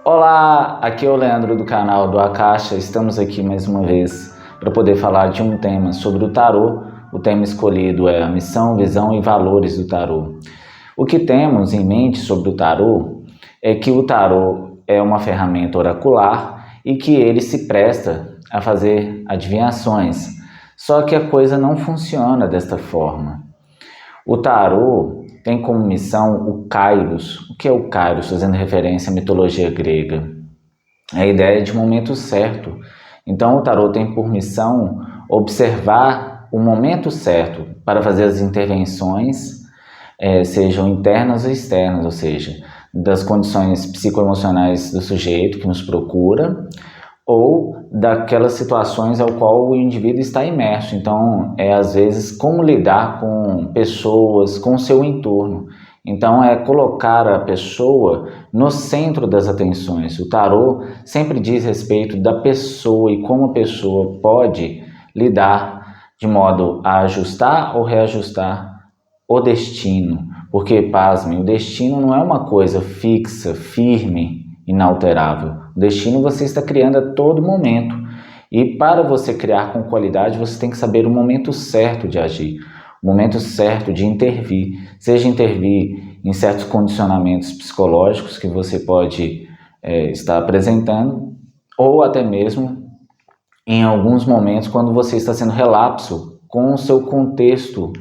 Olá, aqui é o Leandro do canal do Akasha. Estamos aqui mais uma vez para poder falar de um tema sobre o tarô. O tema escolhido é a missão, visão e valores do tarô. O que temos em mente sobre o tarô é que o tarô é uma ferramenta oracular e que ele se presta a fazer adivinhações. Só que a coisa não funciona desta forma. O tarô tem como missão o Kairos. O que é o Kairos? Fazendo referência à mitologia grega. A ideia é de momento certo. Então o tarô tem por missão observar o momento certo para fazer as intervenções, sejam internas ou externas, ou seja, das condições psicoemocionais do sujeito que nos procura, ou daquelas situações ao qual o indivíduo está imerso. Então, às vezes, como lidar com pessoas, com o seu entorno. Então, é colocar a pessoa no centro das atenções. O tarô sempre diz respeito da pessoa e como a pessoa pode lidar de modo a ajustar ou reajustar o destino. Porque, pasmem, o destino não é uma coisa fixa, firme, inalterável. O destino você está criando a todo momento. E para você criar com qualidade, você tem que saber o momento certo de agir, o momento certo de intervir, seja intervir em certos condicionamentos psicológicos que você pode estar apresentando, ou até mesmo em alguns momentos quando você está sendo relapso com o seu contexto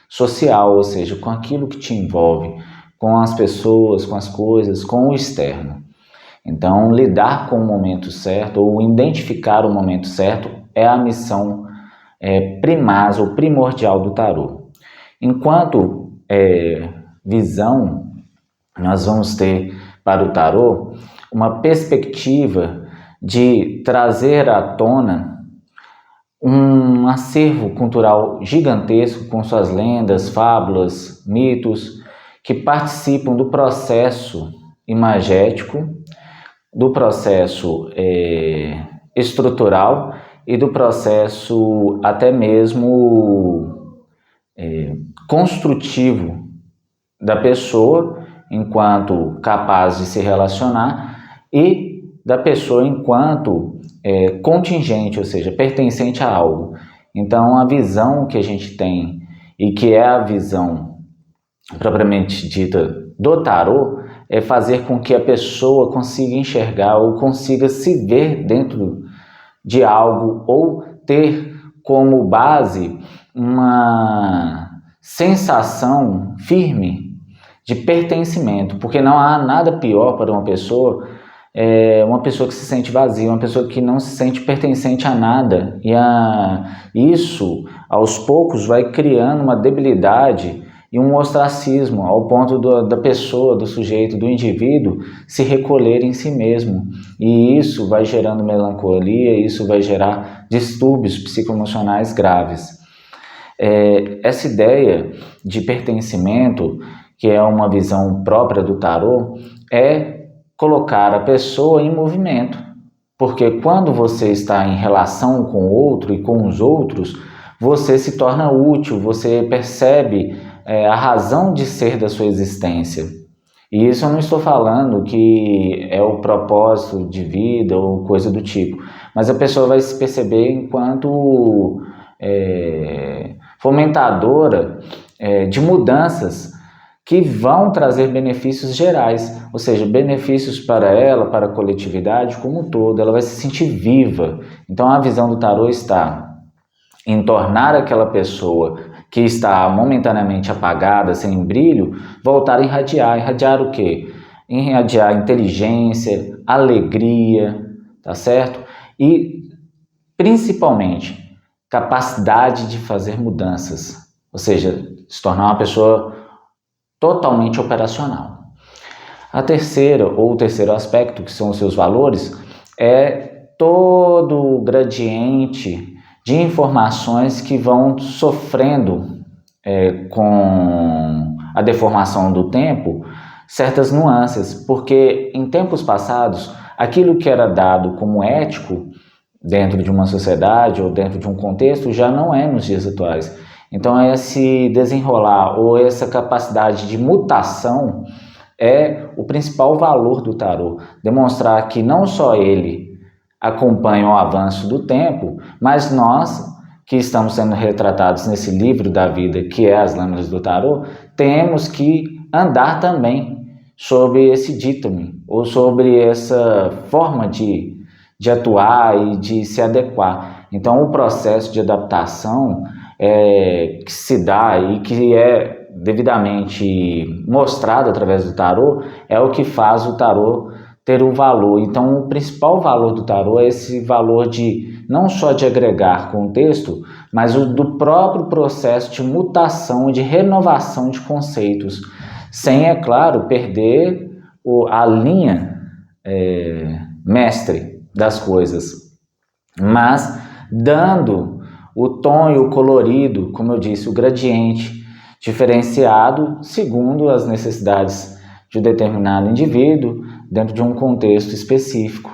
social, ou seja, com aquilo que te envolve, com as pessoas, com as coisas, com o externo. Então, lidar com o momento certo ou identificar o momento certo é a missão primaz ou primordial do tarô. Enquanto visão, nós vamos ter para o tarô uma perspectiva de trazer à tona um acervo cultural gigantesco com suas lendas, fábulas, mitos, que participam do processo imagético, do processo estrutural e do processo até mesmo construtivo da pessoa enquanto capaz de se relacionar e da pessoa enquanto contingente, ou seja, pertencente a algo. Então, a visão que a gente tem e que é a visão propriamente dita do tarô é fazer com que a pessoa consiga enxergar ou consiga se ver dentro de algo ou ter como base uma sensação firme de pertencimento, porque não há nada pior para uma pessoa que se sente vazia, uma pessoa que não se sente pertencente a nada, e isso aos poucos vai criando uma debilidade e um ostracismo ao ponto da pessoa, do sujeito, do indivíduo se recolher em si mesmo. E isso vai gerando melancolia, isso vai gerar distúrbios psicoemocionais graves. Essa ideia de pertencimento, que é uma visão própria do tarô, é colocar a pessoa em movimento. Porque quando você está em relação com o outro e com os outros, você se torna útil, você percebe a razão de ser da sua existência. E isso eu não estou falando que é o propósito de vida ou coisa do tipo, mas a pessoa vai se perceber enquanto fomentadora de mudanças que vão trazer benefícios gerais, ou seja, benefícios para ela, para a coletividade como um todo. Ela vai se sentir viva. Então a visão do tarô está em tornar aquela pessoa que está momentaneamente apagada, sem brilho, voltar a irradiar. Irradiar o quê? Irradiar inteligência, alegria, tá certo? E, principalmente, capacidade de fazer mudanças, ou seja, se tornar uma pessoa totalmente operacional. A terceira, ou o terceiro aspecto, que são os seus valores, é todo o gradiente de informações que vão sofrendo com a deformação do tempo certas nuances, porque em tempos passados aquilo que era dado como ético dentro de uma sociedade ou dentro de um contexto já não é nos dias atuais. Então esse desenrolar ou essa capacidade de mutação é o principal valor do tarô, demonstrar que não só ele acompanha o avanço do tempo, mas nós, que estamos sendo retratados nesse livro da vida, que é as Lâminas do Tarô, temos que andar também sobre esse dítome, ou sobre essa forma de atuar e de se adequar. Então, o processo de adaptação que se dá e que é devidamente mostrado através do tarô é o que faz o tarô ter o valor. Então, o principal valor do tarô é esse valor de não só de agregar contexto, mas do próprio processo de mutação, de renovação de conceitos, sem, é claro, perder a linha mestre das coisas, mas dando o tom e o colorido, como eu disse, o gradiente diferenciado segundo as necessidades de um determinado indivíduo dentro de um contexto específico.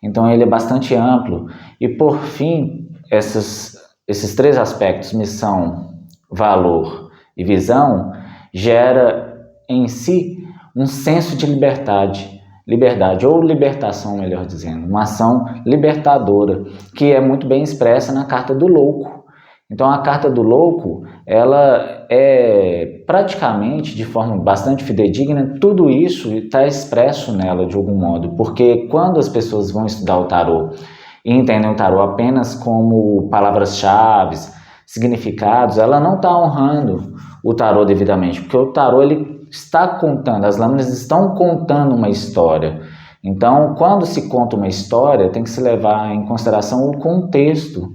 Então ele é bastante amplo e, por fim, esses três aspectos, missão, valor e visão, gera em si um senso de liberdade ou libertação, melhor dizendo, uma ação libertadora, que é muito bem expressa na Carta do Louco. Então a Carta do Louco, ela é praticamente, de forma bastante fidedigna, tudo isso está expresso nela de algum modo, porque quando as pessoas vão estudar o tarô e entendem o tarô apenas como palavras-chave, significados, ela não está honrando o tarô devidamente, porque o tarô ele está contando, as lâminas estão contando uma história. Então, quando se conta uma história, tem que se levar em consideração o contexto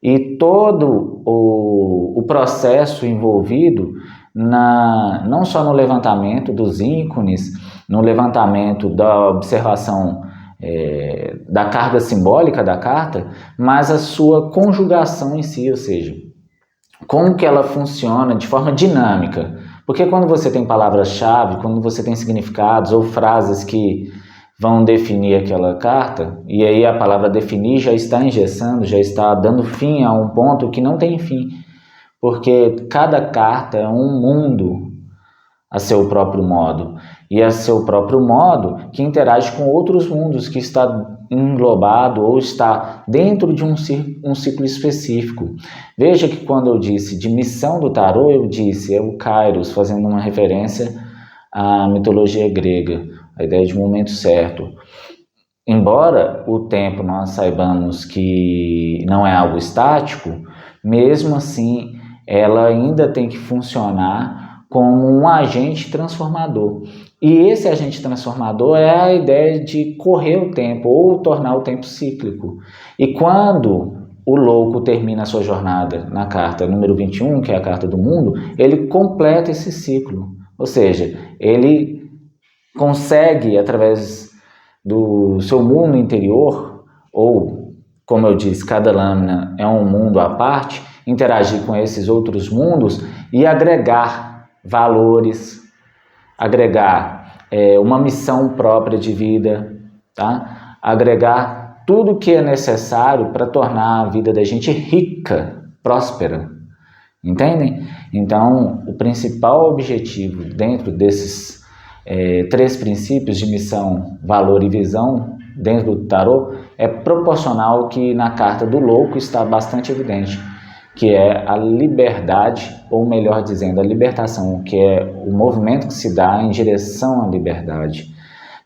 e todo o processo envolvido não só no levantamento dos ícones, no levantamento da observação da carga simbólica da carta, mas a sua conjugação em si, ou seja, como que ela funciona de forma dinâmica. Porque quando você tem palavras-chave, quando você tem significados ou frases que vão definir aquela carta, e aí a palavra definir já está engessando, já está dando fim a um ponto que não tem fim, porque cada carta é um mundo a seu próprio modo, e a seu próprio modo que interage com outros mundos, que está englobado ou está dentro de um ciclo específico. Veja que quando eu disse de missão do tarô, eu disse o Kairos, fazendo uma referência à mitologia grega, a ideia de momento certo. Embora o tempo nós saibamos que não é algo estático, mesmo assim ela ainda tem que funcionar como um agente transformador. E esse agente transformador é a ideia de correr o tempo ou tornar o tempo cíclico. E quando o louco termina a sua jornada na carta número 21, que é a carta do mundo, ele completa esse ciclo. Ou seja, ele consegue, através do seu mundo interior, ou, como eu disse, cada lâmina é um mundo à parte, interagir com esses outros mundos e agregar valores, agregar uma missão própria de vida, tá? Agregar tudo que é necessário para tornar a vida da gente rica, próspera, entendem? Então, o principal objetivo dentro desses três princípios de missão, valor e visão dentro do tarô é proporcional que na carta do louco está bastante evidente, que é a liberdade, ou melhor dizendo, a libertação, que é o movimento que se dá em direção à liberdade.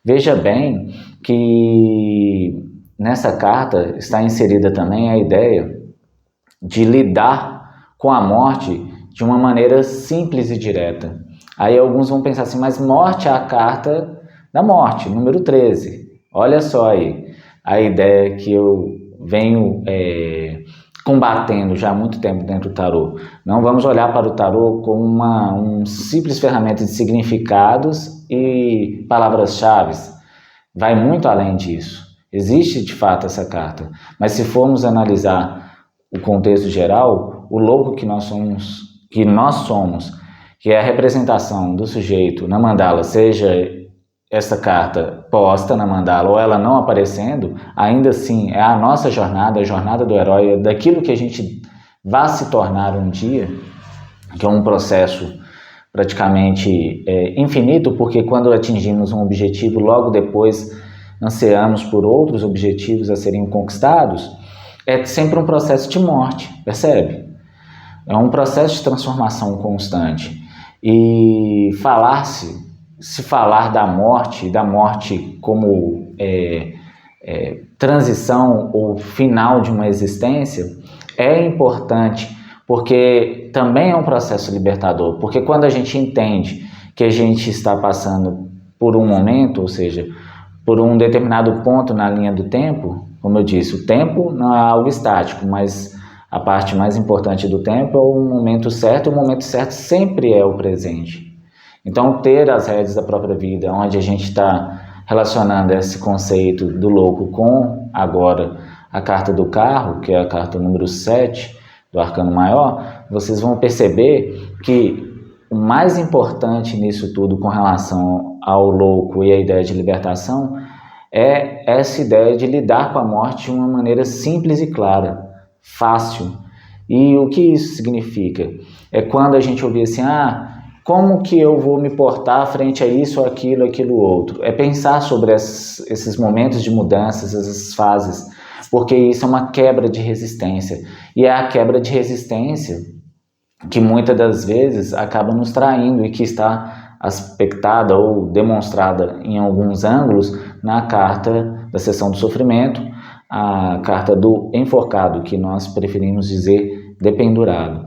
Veja bem que nessa carta está inserida também a ideia de lidar com a morte de uma maneira simples e direta. Aí alguns vão pensar assim, mas morte é a carta da morte, número 13. Olha só aí, a ideia que eu venho combatendo já há muito tempo dentro do tarô. Não vamos olhar para o tarô como um simples ferramenta de significados e palavras-chave. Vai muito além disso. Existe de fato essa carta, mas se formos analisar o contexto geral, o louco que nós somos, que é a representação do sujeito na mandala, seja essa carta posta na mandala ou ela não aparecendo, ainda assim é a nossa jornada, a jornada do herói, daquilo que a gente vai se tornar um dia, que é um processo praticamente infinito, porque quando atingimos um objetivo, logo depois ansiamos por outros objetivos a serem conquistados, é sempre um processo de morte, percebe? É um processo de transformação constante. E se falar da morte como transição ou final de uma existência, é importante, porque também é um processo libertador, porque quando a gente entende que a gente está passando por um momento, ou seja, por um determinado ponto na linha do tempo, como eu disse, o tempo não é algo estático, mas a parte mais importante do tempo é o momento certo, e o momento certo sempre é o presente. Então, ter as rédeas da própria vida, onde a gente está relacionando esse conceito do louco com, agora, a carta do carro, que é a carta número 7 do Arcano Maior, vocês vão perceber que o mais importante nisso tudo com relação ao louco e a ideia de libertação é essa ideia de lidar com a morte de uma maneira simples e clara, fácil. E o que isso significa? É quando a gente ouvir assim, como que eu vou me portar frente a isso, aquilo outro? É pensar sobre esses momentos de mudanças, essas fases, porque isso é uma quebra de resistência. E é a quebra de resistência que muitas das vezes acaba nos traindo e que está aspectada ou demonstrada em alguns ângulos na carta da Seção do Sofrimento, a carta do enforcado, que nós preferimos dizer dependurado.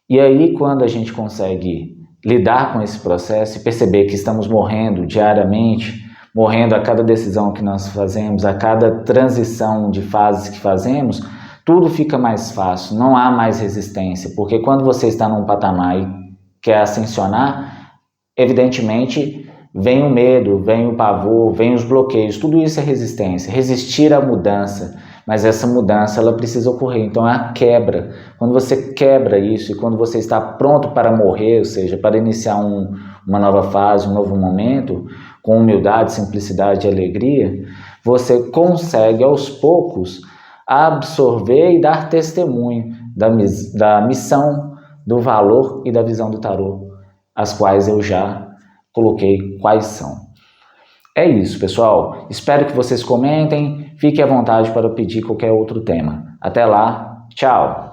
E aí, quando a gente consegue lidar com esse processo e perceber que estamos morrendo diariamente, morrendo a cada decisão que nós fazemos, a cada transição de fases que fazemos, tudo fica mais fácil, não há mais resistência, porque quando você está num patamar e quer ascensionar, evidentemente vem o medo, vem o pavor, vem os bloqueios, tudo isso é resistência, resistir à mudança, mas essa mudança ela precisa ocorrer, então é a quebra. Quando você quebra isso e quando você está pronto para morrer, ou seja, para iniciar uma nova fase, um novo momento, com humildade, simplicidade e alegria, você consegue aos poucos absorver e dar testemunho da missão, do valor e da visão do tarô, as quais eu já coloquei quais são. É isso, pessoal. Espero que vocês comentem. Fique à vontade para pedir qualquer outro tema. Até lá. Tchau.